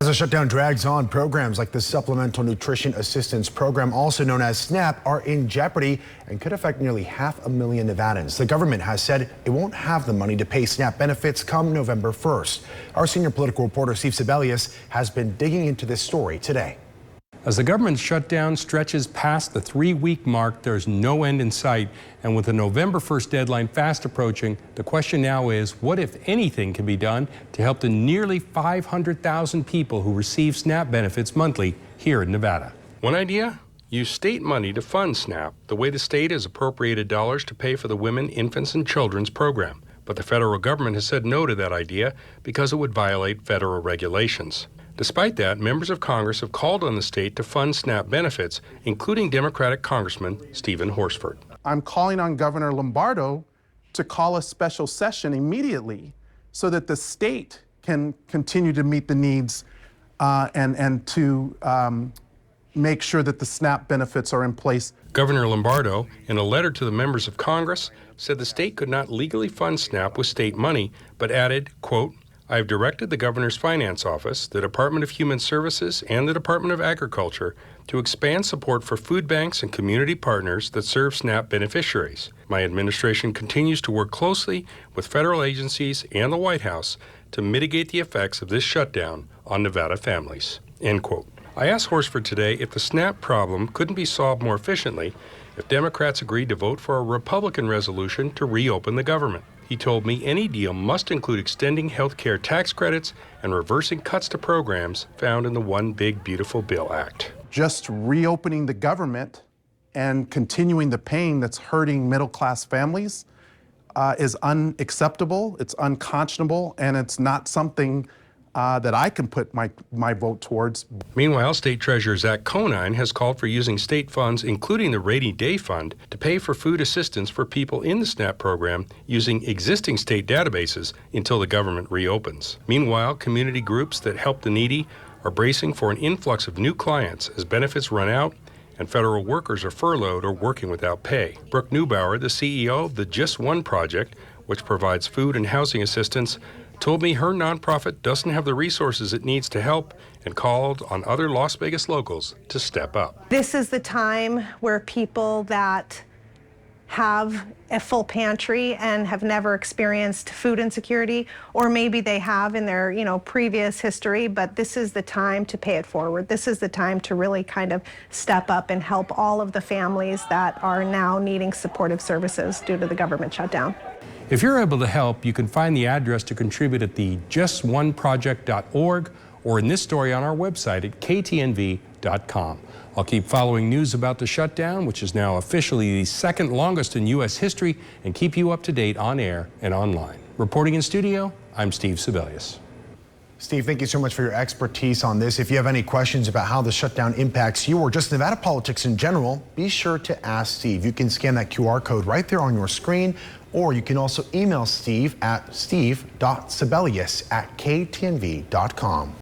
As the shutdown drags on, programs like the Supplemental Nutrition Assistance Program, also known as SNAP, are in jeopardy and could affect nearly 500,000 Nevadans. The government has said it won't have the money to pay SNAP benefits come November 1st. Our senior political reporter Steve Sebelius has been digging into this story today. As the government shutdown stretches past the 3-week mark, there's no end in sight. And with the November 1st deadline fast approaching, the question now is, what, if anything, can be done to help the nearly 500,000 people who receive SNAP benefits monthly here in Nevada? One idea? Use state money to fund SNAP, the way the state has appropriated dollars to pay for the Women, Infants, and Children's program. But the federal government has said no to that idea because it would violate federal regulations. Despite that, members of Congress have called on the state to fund SNAP benefits, including Democratic Congressman Stephen Horsford. I'm calling on Governor Lombardo to call a special session immediately so that the state can continue to meet the needs and to make sure that the SNAP benefits are in place. Governor Lombardo, in a letter to the members of Congress, said the state could not legally fund SNAP with state money, but added, quote, I have directed the Governor's Finance Office, the Department of Human Services, and the Department of Agriculture to expand support for food banks and community partners that serve SNAP beneficiaries. My administration continues to work closely with federal agencies and the White House to mitigate the effects of this shutdown on Nevada families. End quote. I asked Horsford today if the SNAP problem couldn't be solved more efficiently if Democrats agreed to vote for a Republican resolution to reopen the government. He told me any deal must include extending health care tax credits and reversing cuts to programs found in the One Big Beautiful Bill Act. Just reopening the government and continuing the pain that's hurting middle-class families is unacceptable, it's unconscionable, and it's not something that I can put my vote towards. Meanwhile, State Treasurer Zach Conine has called for using state funds, including the Rainy Day Fund, to pay for food assistance for people in the SNAP program using existing state databases until the government reopens. Meanwhile, community groups that help the needy are bracing for an influx of new clients as benefits run out and federal workers are furloughed or working without pay. Brooke Neubauer, the CEO of the Just One Project, which provides food and housing assistance, told me her nonprofit doesn't have the resources it needs to help and called on other Las Vegas locals to step up. This is the time where people that have a full pantry and have never experienced food insecurity, or maybe they have in their previous history, but this is the time to pay it forward. This is the time to really kind of step up and help all of the families that are now needing supportive services due to the government shutdown. If you're able to help, you can find the address to contribute at the justoneproject.org or in this story on our website at ktnv.com. I'll keep following news about the shutdown, which is now officially the second longest in U.S. history, and keep you up to date on air and online. Reporting in studio, I'm Steve Sebelius. Steve, thank you so much for your expertise on this. If you have any questions about how the shutdown impacts you or just Nevada politics in general, be sure to ask Steve. You can scan that QR code right there on your screen, or you can also email Steve at steve.sebelius@ktnv.com.